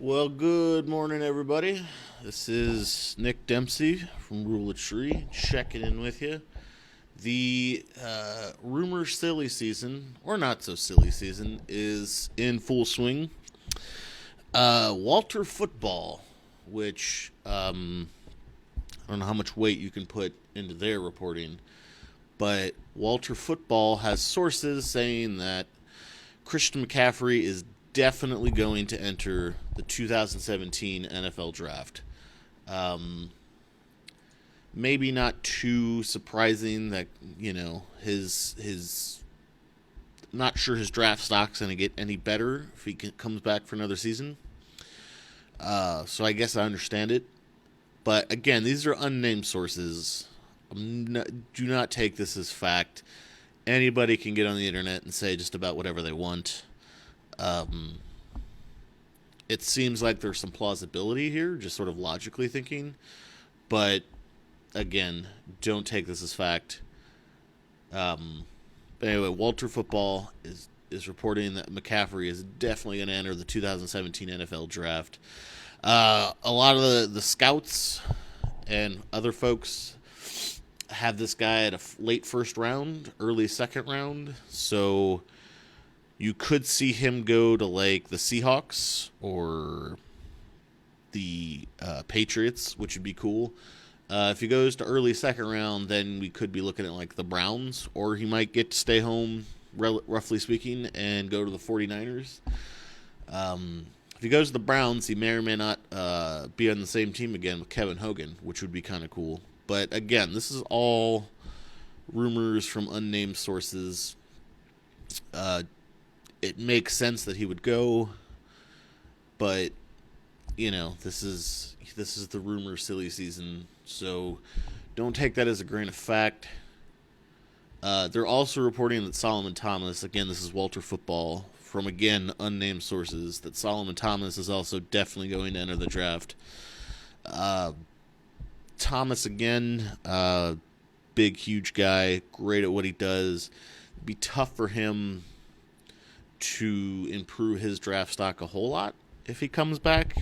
Well, good morning, everybody. This is Nick Dempsey from Rule of Tree checking in with you. The rumor silly season, or not so silly season, is in full swing. Walter Football, which I don't know how much weight you can put into their reporting, but Walter Football has sources saying that Christian McCaffrey is definitely going to enter the 2017 NFL Draft. Um, Maybe not too surprising that his not sure his draft stock's going to get any better if comes back for another season. So I guess I understand it, but again, these are unnamed sources. Do not take this as fact. Anybody can get on the internet and say just about whatever they want. Um, it seems like there's some plausibility here, just sort of logically thinking. But again, don't take this as fact. But anyway, Walter Football is reporting that McCaffrey is definitely going to enter the 2017 NFL Draft. A lot of the scouts and other folks have this guy at a late first round, early second round. So you could see him go to like the Seahawks or the Patriots, which would be cool. If he goes to early second round, then we could be looking at like the Browns, or he might get to stay home, roughly speaking, and go to the 49ers. If he goes to the Browns, he may or may not be on the same team again with Kevin Hogan, which would be kind of cool. But again, this is all rumors from unnamed sources. It makes sense that he would go, but this is the rumor silly season, so don't take that as a grain of fact. They're also reporting that Solomon Thomas, again, this is Walter Football, from again unnamed sources, that Solomon Thomas is also definitely going to enter the draft. Thomas again, big, huge guy, great at what he does. It'd be tough for him to improve his draft stock a whole lot if he comes back.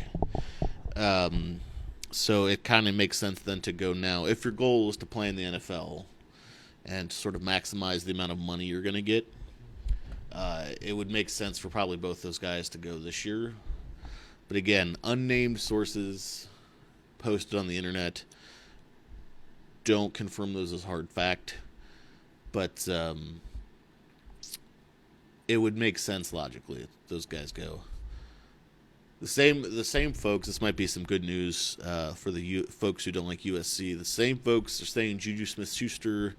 So it kind of makes sense then to go now. If your goal is to play in the NFL and sort of maximize the amount of money you're going to get, it would make sense for probably both those guys to go this year. But again, unnamed sources posted on the internet. Don't confirm those as hard fact. But it would make sense logically if those guys go. The same folks. This might be some good news for the folks who don't like USC. The same folks are saying Juju Smith-Schuster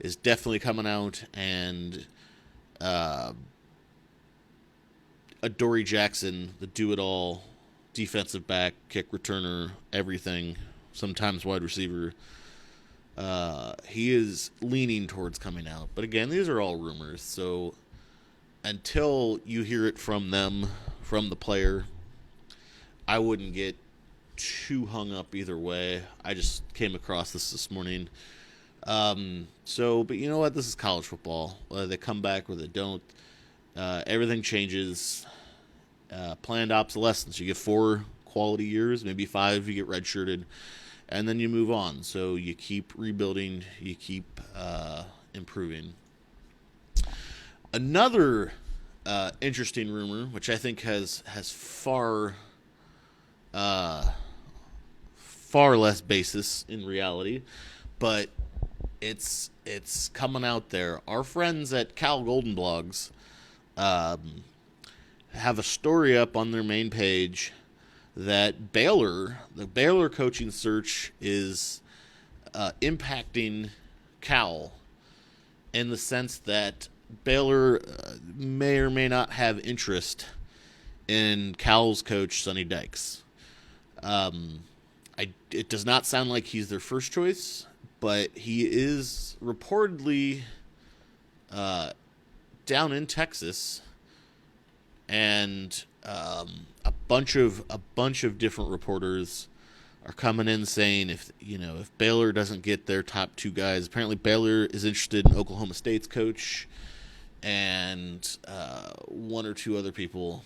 is definitely coming out, and Adoree Jackson, the do-it-all defensive back, kick returner, everything, sometimes wide receiver. He is leaning towards coming out. But again, these are all rumors, so until you hear it from them, from the player, I wouldn't get too hung up either way. I just came across this morning. But you know what? This is college football. Whether they come back or they don't, everything changes. Planned obsolescence. You get 4 quality years, maybe 5 if you get redshirted, and then you move on. So you keep rebuilding, you keep improving. Another interesting rumor, which I think has far less basis in reality, but it's coming out there. Our friends at Cal Golden Blogs have a story up on their main page that the Baylor coaching search is impacting Cal in the sense that Baylor may or may not have interest in Cal's coach, Sonny Dykes. It does not sound like he's their first choice, but he is reportedly down in Texas, and a bunch of different reporters are coming in saying if Baylor doesn't get their top 2 guys, apparently Baylor is interested in Oklahoma State's coach and 1 or 2 other people.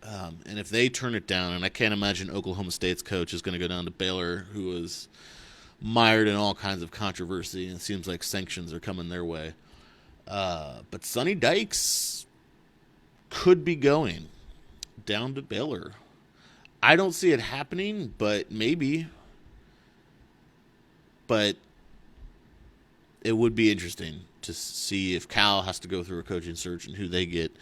And if they turn it down, and I can't imagine Oklahoma State's coach is going to go down to Baylor, who was mired in all kinds of controversy, and it seems like sanctions are coming their way. But Sonny Dykes could be going down to Baylor. I don't see it happening, but maybe. But it would be interesting to see if Cal has to go through a coaching search and who they get.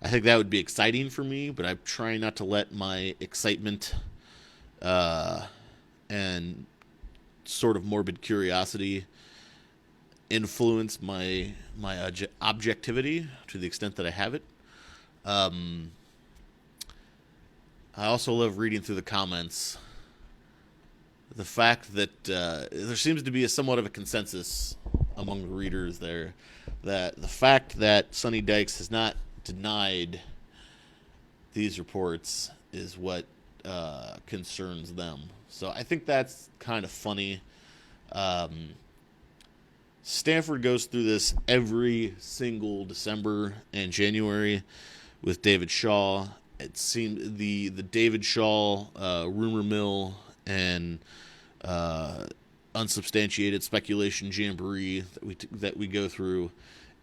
I think that would be exciting for me, but I'm trying not to let my excitement and sort of morbid curiosity influence my objectivity to the extent that I have it. I also love reading through the comments. The fact that there seems to be somewhat of a consensus among the readers there that the fact that Sonny Dykes has not denied these reports is what concerns them. So I think that's kind of funny. Stanford goes through this every single December and January with David Shaw. It seemed the David Shaw rumor mill and unsubstantiated speculation jamboree that we go through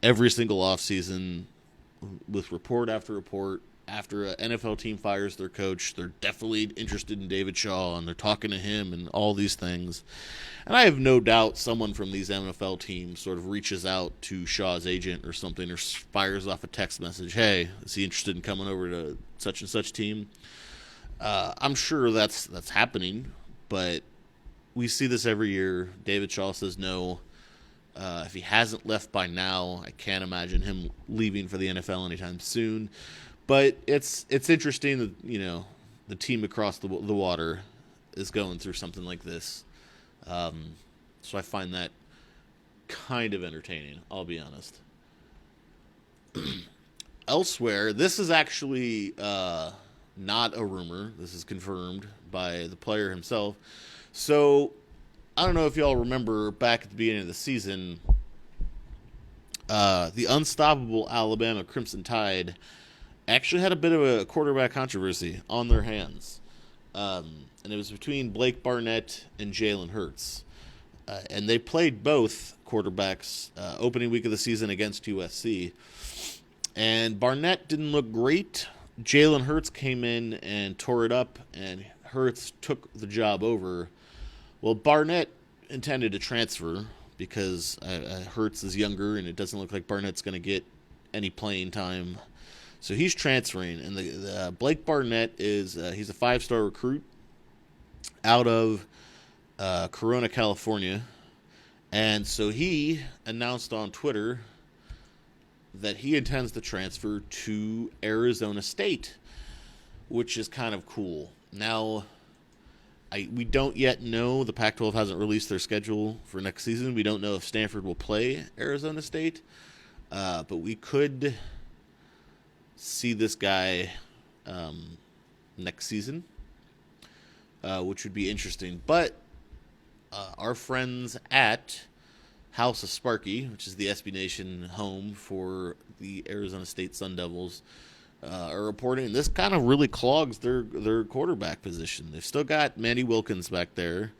every single offseason with report after report. After an NFL team fires their coach, they're definitely interested in David Shaw, and they're talking to him and all these things. And I have no doubt someone from these NFL teams sort of reaches out to Shaw's agent or something, or fires off a text message, hey, is he interested in coming over to such and such team? I'm sure that's happening, but we see this every year. David Shaw says no. If he hasn't left by now, I can't imagine him leaving for the NFL anytime soon. But it's interesting that, the team across the water is going through something like this. So I find that kind of entertaining, I'll be honest. Elsewhere, this is actually not a rumor. This is confirmed by the player himself. So I don't know if y'all remember back at the beginning of the season, the unstoppable Alabama Crimson Tide actually had a bit of a quarterback controversy on their hands. And it was between Blake Barnett and Jalen Hurts. And they played both quarterbacks opening week of the season against USC. And Barnett didn't look great. Jalen Hurts came in and tore it up, and Hurts took the job over. Well, Barnett intended to transfer because Hurts is younger, and it doesn't look like Barnett's going to get any playing time. So he's transferring, and the Blake Barnett he's a 5-star recruit out of Corona, California. And so he announced on Twitter that he intends to transfer to Arizona State, which is kind of cool. Now, we don't yet know. The Pac-12 hasn't released their schedule for next season. We don't know if Stanford will play Arizona State, but we could see this guy next season, which would be interesting. But our friends at House of Sparky, which is the SB Nation home for the Arizona State Sun Devils, are reporting this kind of really clogs their quarterback position. They've still got Manny Wilkins back there,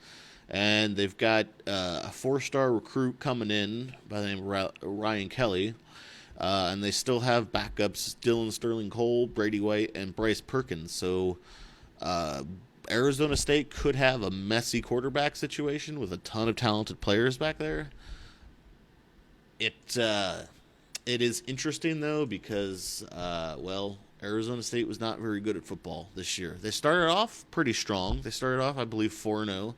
and they've got a 4-star recruit coming in by the name of Ryan Kelly. And they still have backups Dylan Sterling Cole, Brady White, and Bryce Perkins. So Arizona State could have a messy quarterback situation with a ton of talented players back there. It is interesting, though, because, Arizona State was not very good at football this year. They started off pretty strong. They started off, I believe, 4-0,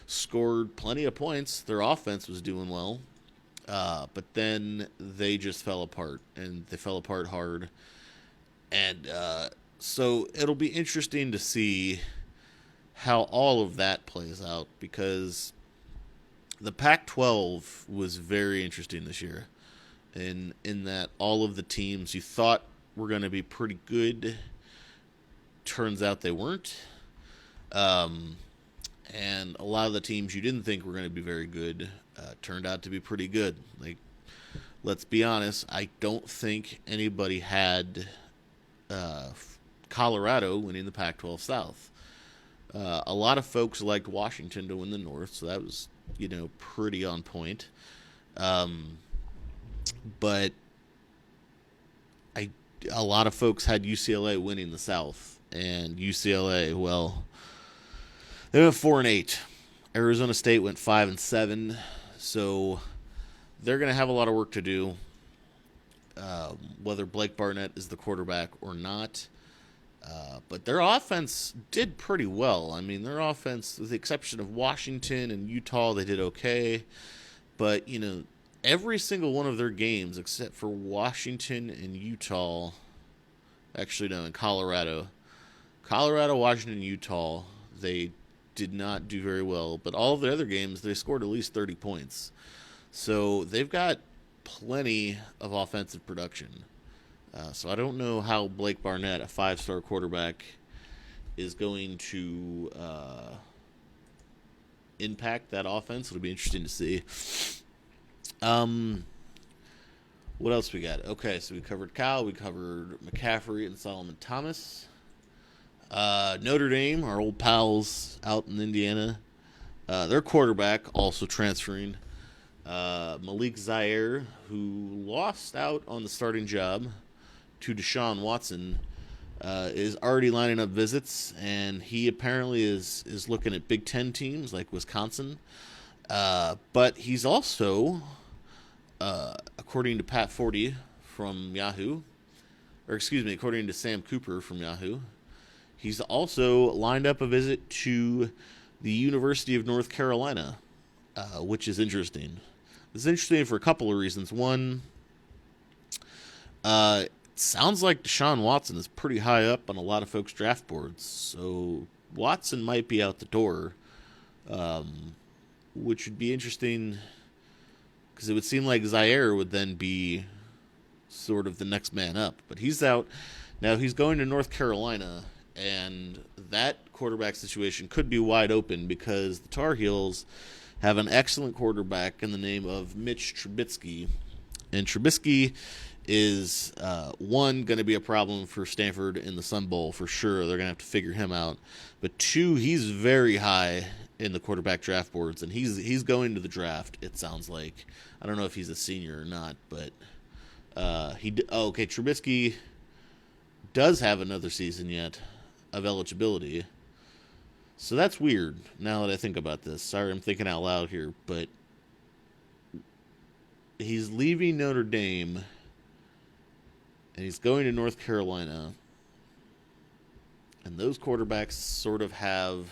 scored plenty of points. Their offense was doing well. But then they just fell apart, and they fell apart hard. And so it'll be interesting to see how all of that plays out, because the Pac-12 was very interesting this year. In that all of the teams you thought were going to be pretty good, turns out they weren't. And a lot of the teams you didn't think were going to be very good turned out to be pretty good. Like, let's be honest, I don't think anybody had Colorado winning the Pac-12 South. A lot of folks liked Washington to win the North, so that was, pretty on point. But a lot of folks had UCLA winning the South, and UCLA, well, they went 4-8. Arizona State went 5-7, so they're going to have a lot of work to do, whether Blake Barnett is the quarterback or not. But their offense did pretty well. I mean, their offense, with the exception of Washington and Utah, they did okay. But, every single one of their games, except for Washington and Utah, actually, no, in Colorado, Washington, and Utah, they did not do very well. But all of the other games, they scored at least 30 points. So they've got plenty of offensive production. So I don't know how Blake Barnett, a 5-star quarterback, is going to impact that offense. It'll be interesting to see. What else we got? Okay, so we covered Cal, we covered McCaffrey and Solomon Thomas. Notre Dame, our old pals out in Indiana, their quarterback also transferring. Malik Zaire, who lost out on the starting job to Deshaun Watson, is already lining up visits, and he apparently is looking at Big Ten teams like Wisconsin. But he's also, according to Pat Forty from Yahoo, according to Sam Cooper from Yahoo, he's also lined up a visit to the University of North Carolina, which is interesting. It's interesting for a couple of reasons. One, it sounds like Deshaun Watson is pretty high up on a lot of folks' draft boards, so Watson might be out the door, which would be interesting because it would seem like Zaire would then be sort of the next man up. But he's out. Now he's going to North Carolina, and that quarterback situation could be wide open because the Tar Heels have an excellent quarterback in the name of Mitch Trubisky. And Trubisky is, one, going to be a problem for Stanford in the Sun Bowl for sure. They're going to have to figure him out. But two, he's very high in the quarterback draft boards, and he's going to the draft, it sounds like. I don't know if he's a senior or not, but Trubisky does have another season yet of eligibility. So that's weird now that I think about this. Sorry, I'm thinking out loud here, but he's leaving Notre Dame and he's going to North Carolina. And those quarterbacks sort of have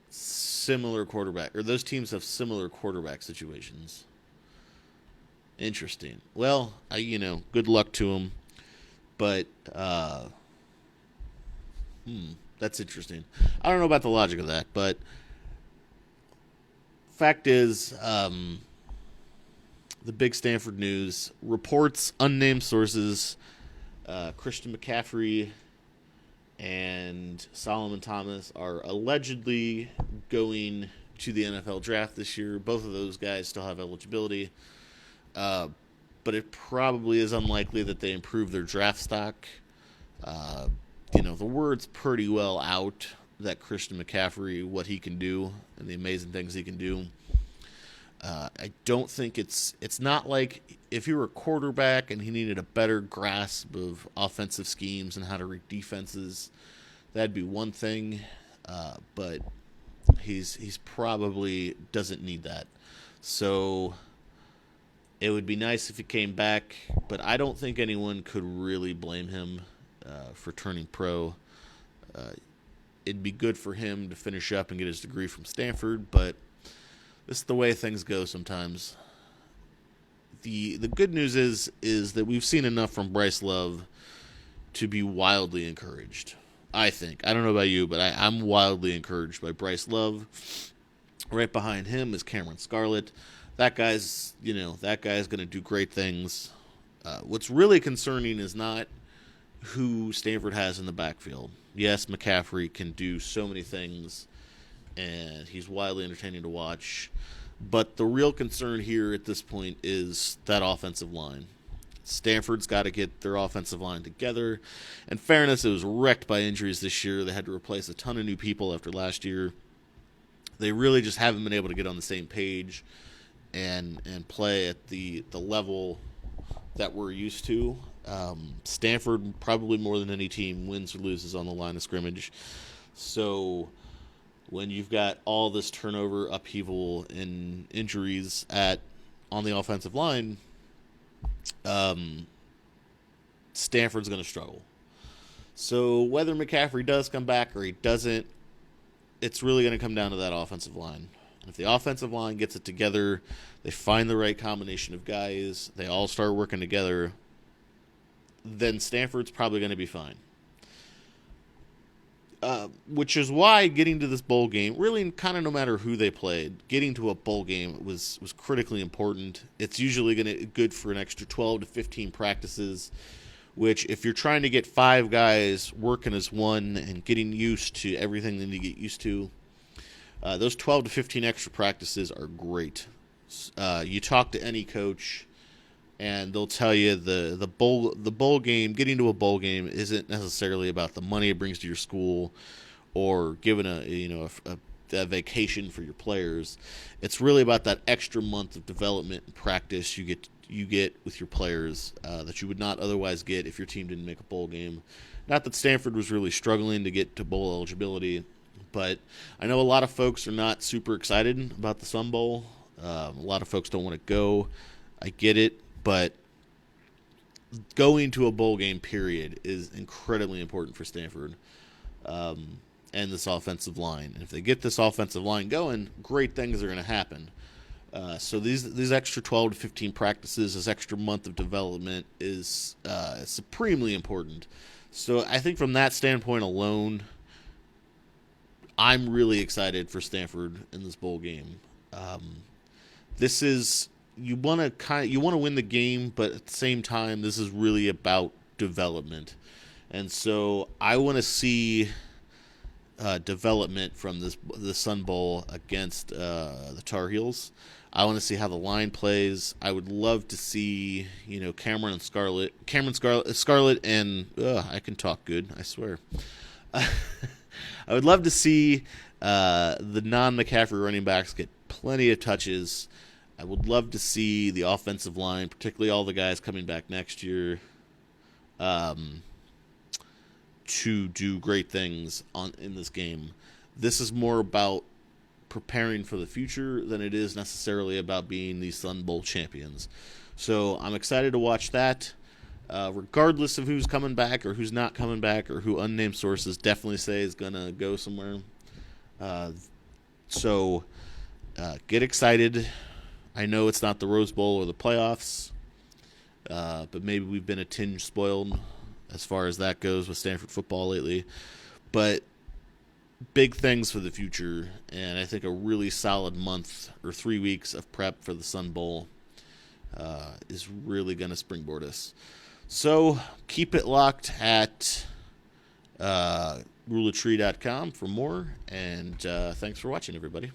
similar quarterback, or those teams have similar quarterback situations. Interesting. Well, good luck to them. But, that's interesting. I don't know about the logic of that, but fact is, the big Stanford news reports, unnamed sources, Christian McCaffrey and Solomon Thomas are allegedly going to the NFL draft this year. Both of those guys still have eligibility, but it probably is unlikely that they improve their draft stock. The word's pretty well out that Christian McCaffrey, what he can do and the amazing things he can do. I don't think it's not like if you were a quarterback and he needed a better grasp of offensive schemes and how to read defenses, that'd be one thing. But he's probably doesn't need that. So it would be nice if he came back, but I don't think anyone could really blame him for turning pro. It'd be good for him to finish up and get his degree from Stanford, but this is the way things go sometimes. The good news is that we've seen enough from Bryce Love to be wildly encouraged, I think. I don't know about you, but I'm wildly encouraged by Bryce Love. Right behind him is Cameron Scarlett. That guy's going to do great things. What's really concerning is not who Stanford has in the backfield. Yes, McCaffrey can do so many things, and he's wildly entertaining to watch. But the real concern here at this point is that offensive line. Stanford's got to get their offensive line together. In fairness, it was wrecked by injuries this year. They had to replace a ton of new people after last year. They really just haven't been able to get on the same page and play at the level that we're used to. Stanford, probably more than any team, wins or loses on the line of scrimmage. So when you've got all this turnover, upheaval, and injuries on the offensive line, Stanford's going to struggle. So whether McCaffrey does come back or he doesn't, it's really going to come down to that offensive line. If the offensive line gets it together, they find the right combination of guys, they all start working together, then Stanford's probably going to be fine. Which is why getting to this bowl game, really kind of no matter who they played, getting to a bowl game was critically important. It's usually good for an extra 12 to 15 practices, which if you're trying to get 5 guys working as one and getting used to everything they need to get used to, those 12 to 15 extra practices are great. You talk to any coach, and they'll tell you the bowl game, getting to a bowl game isn't necessarily about the money it brings to your school or giving a vacation for your players. It's really about that extra month of development and practice you get with your players that you would not otherwise get if your team didn't make a bowl game. Not that Stanford was really struggling to get to bowl eligibility, but I know a lot of folks are not super excited about the Sun Bowl. A lot of folks don't want to go. I get it, but going to a bowl game, period, is incredibly important for Stanford and this offensive line. And if they get this offensive line going, great things are going to happen. So these extra 12 to 15 practices, this extra month of development is supremely important. So I think from that standpoint alone, I'm really excited for Stanford in this bowl game. This is you want to win the game, but at the same time, this is really about development, and so I want to see development from the Sun Bowl against the Tar Heels. I want to see how the line plays. I would love to see Cameron Scarlett, and I can talk good, I swear. I would love to see the non-McCaffrey running backs get plenty of touches. I would love to see the offensive line, particularly all the guys coming back next year, to do great things in this game. This is more about preparing for the future than it is necessarily about being the Sun Bowl champions. So I'm excited to watch that. Regardless of who's coming back or who's not coming back or who unnamed sources definitely say is going to go somewhere. So get excited. I know it's not the Rose Bowl or the playoffs, but maybe we've been a tinge spoiled as far as that goes with Stanford football lately. But big things for the future, and I think a really solid month or 3 weeks of prep for the Sun Bowl is really going to springboard us. So keep it locked at ruleoftree.com for more, and thanks for watching, everybody.